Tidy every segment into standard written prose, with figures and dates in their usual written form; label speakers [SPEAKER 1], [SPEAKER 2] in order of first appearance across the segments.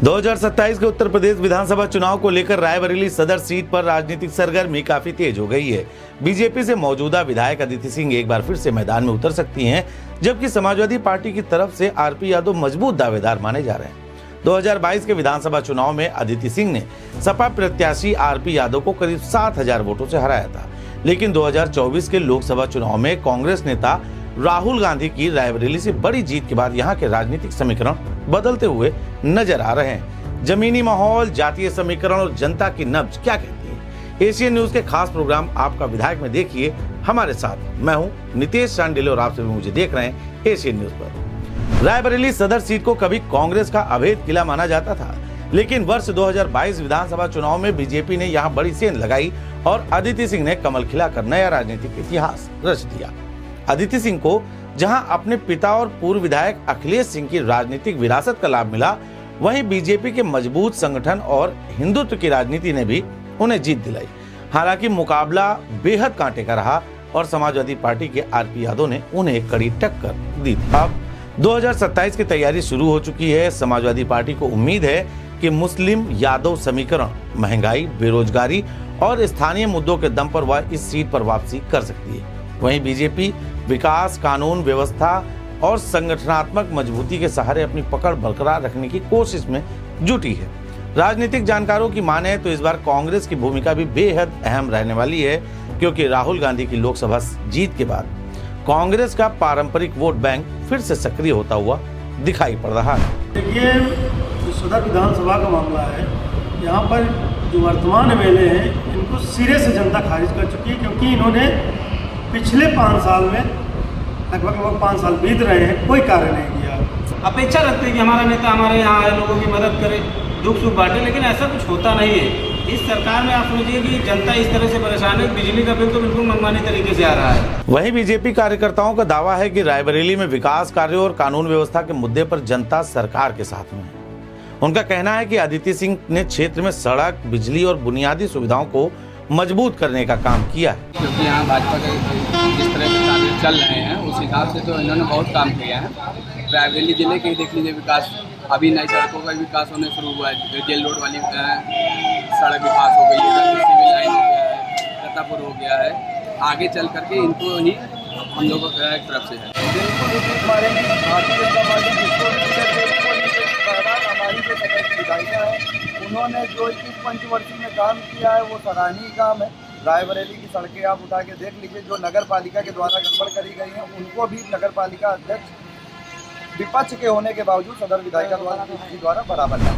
[SPEAKER 1] 2027 के उत्तर प्रदेश विधानसभा चुनाव को लेकर रायबरेली सदर सीट पर राजनीतिक सरगर्मी काफी तेज हो गई है। बीजेपी से मौजूदा विधायक अदिति सिंह एक बार फिर से मैदान में उतर सकती हैं, जबकि समाजवादी पार्टी की तरफ से आरपी यादव मजबूत दावेदार माने जा रहे हैं। 2022 के विधानसभा चुनाव में अदिति सिंह ने सपा प्रत्याशी आरपी यादव को करीब 7,000 वोटों से हराया था, लेकिन 2024 के लोकसभा चुनाव में कांग्रेस नेता राहुल गांधी की रायबरेली से बड़ी जीत के बाद यहाँ के राजनीतिक समीकरण बदलते हुए नजर आ रहे हैं। जमीनी माहौल, जातीय समीकरण और जनता की नब्ज क्या कहती है, एशियन न्यूज के खास प्रोग्राम आपका विधायक में देखिए हमारे साथ। मैं हूं नितेश चांडिले और आप सभी मुझे देख रहे हैं एशियन न्यूज पर। रायबरेली सदर सीट को कभी कांग्रेस का अभेद किला माना जाता था, लेकिन वर्ष 2022 विधानसभा चुनाव में बीजेपी ने यहाँ बड़ी सेंध लगाई और अदिति सिंह ने कमल खिलाकर नया राजनीतिक इतिहास रच दिया। अदिति सिंह को जहां अपने पिता और पूर्व विधायक अखिलेश सिंह की राजनीतिक विरासत का लाभ मिला, वहीं बीजेपी के मजबूत संगठन और हिंदुत्व की राजनीति ने भी उन्हें जीत दिलाई। हालांकि मुकाबला बेहद कांटे का रहा और समाजवादी पार्टी के आरपी यादव ने उन्हें एक कड़ी टक्कर दी थी। अब 2027 की तैयारी शुरू हो चुकी है। समाजवादी पार्टी को उम्मीद है कि मुस्लिम यादव समीकरण, महंगाई, बेरोजगारी और स्थानीय मुद्दों के दम पर वह इस सीट पर वापसी कर सकती है। वहीं बीजेपी विकास, कानून व्यवस्था और संगठनात्मक मजबूती के सहारे अपनी पकड़ बरकरार रखने की कोशिश में जुटी है। राजनीतिक जानकारों की माने तो इस बार कांग्रेस की भूमिका भी बेहद अहम रहने वाली है, क्योंकि राहुल गांधी की लोकसभा जीत के बाद कांग्रेस का पारंपरिक वोट बैंक फिर से सक्रिय होता हुआ दिखाई पड़ रहा है।
[SPEAKER 2] देखिए, जो सदर विधानसभा का मामला है, यहाँ पर जो वर्तमान एमएलए हैं इनको सिरे से जनता खारिज कर चुकी है, क्योंकि इन्होंने पिछले 5 साल में लगभग 5 साल बीत रहे हैं, कोई कार्य नहीं किया।
[SPEAKER 3] अपेक्षा रखते हैं कि हमारा नेता हमारे यहाँ आए, लोगों की मदद करे, दुख सुख बांटे, लेकिन ऐसा कुछ होता नहीं है। इस सरकार में आप समझिए कि जनता इस तरह से परेशान है, बिजली का बिल तो बिल्कुल मनमानी तरीके से आ रहा है।
[SPEAKER 1] वहीं बीजेपी कार्यकर्ताओं का दावा है कि रायबरेली में विकास कार्यों और कानून व्यवस्था के मुद्दे पर जनता सरकार के साथ में है। उनका कहना है कि अदिति सिंह ने क्षेत्र में सड़क, बिजली और बुनियादी सुविधाओं को मजबूत करने का काम किया है।
[SPEAKER 4] क्योंकि यहाँ भाजपा के जिस तरह के कार्य चल रहे हैं उस हिसाब से तो इन्होंने बहुत काम किया है। रायबरेली जिले के ही देख लीजिए विकास, अभी नई सड़कों का विकास होने शुरू हुआ है। जेल रोड वाली सड़क विकास हो गई है, सिविल लाइन हो गया है, रतापुर हो गया है। आगे चल करके इनको ही हम लोगों की तरफ से है।
[SPEAKER 5] बिल्कुल उचित मारेंगे। भारतीय जनता पार्टी जिसको हमारी जो सदर की विधायिका है, उन्होंने जो इस पंचवर्षीय में काम किया है वो सराहनीय काम है। रायबरेली की सड़कें आप उठा के देख लीजिए, जो नगर पालिका के द्वारा गड़बड़ करी गई हैं उनको भी नगर पालिका अध्यक्ष विपक्ष के होने के बावजूद सदर विधायिका द्वारा बराबर किया।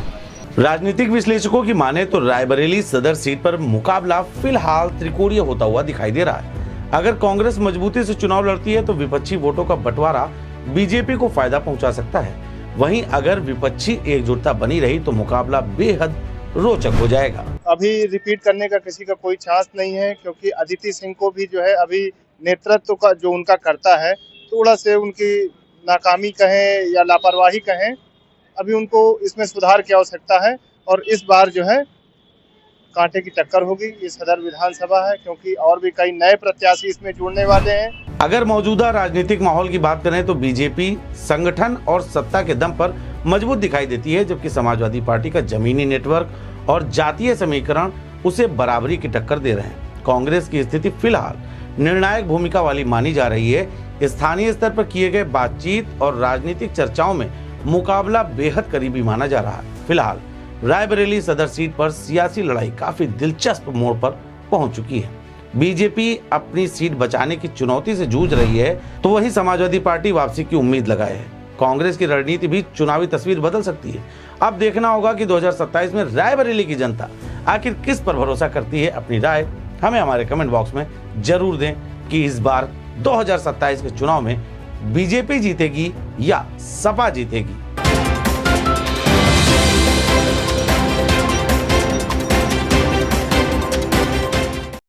[SPEAKER 1] राजनीतिक विश्लेषकों की माने तो रायबरेली सदर सीट पर मुकाबला फिलहाल त्रिकोणीय होता हुआ दिखाई दे रहा है। अगर कांग्रेस मजबूती से चुनाव लड़ती है तो विपक्षी वोटों का बंटवारा बीजेपी को फायदा पहुंचा सकता है। वहीं अगर विपक्षी एकजुटता बनी रही तो मुकाबला बेहद रोचक हो जाएगा।
[SPEAKER 6] अभी रिपीट करने का किसी का कोई चांस नहीं है, क्योंकि अदिति सिंह को भी जो है अभी नेतृत्व का जो उनका करता है, थोड़ा से उनकी नाकामी कहें या लापरवाही कहें, अभी उनको इसमें सुधार की आवश्यकता है। और इस बार जो है कांटे की टक्कर होगी। ये सदर विधानसभा है, क्योंकि और भी कई नए प्रत्याशी इसमें जुड़ने वाले हैं।
[SPEAKER 1] अगर मौजूदा राजनीतिक माहौल की बात करें तो बीजेपी संगठन और सत्ता के दम पर मजबूत दिखाई देती है, जबकि समाजवादी पार्टी का जमीनी नेटवर्क और जातीय समीकरण उसे बराबरी की टक्कर दे रहे हैं। कांग्रेस की स्थिति फिलहाल निर्णायक भूमिका वाली मानी जा रही है। स्थानीय स्तर पर किए गए बातचीत और राजनीतिक चर्चाओं में मुकाबला बेहद करीबी माना जा रहा है। फिलहाल रायबरेली सदर सीट पर सियासी लड़ाई काफी दिलचस्प मोड़ पर पहुंच चुकी है। बीजेपी अपनी सीट बचाने की चुनौती से जूझ रही है, तो वहीं समाजवादी पार्टी वापसी की उम्मीद लगाए है। कांग्रेस की रणनीति भी चुनावी तस्वीर बदल सकती है। अब देखना होगा कि 2027 में रायबरेली की जनता आखिर किस पर भरोसा करती है। अपनी राय हमें हमारे कमेंट बॉक्स में जरूर दें कि इस बार 2027 के चुनाव में बीजेपी जीतेगी या सपा जीतेगी।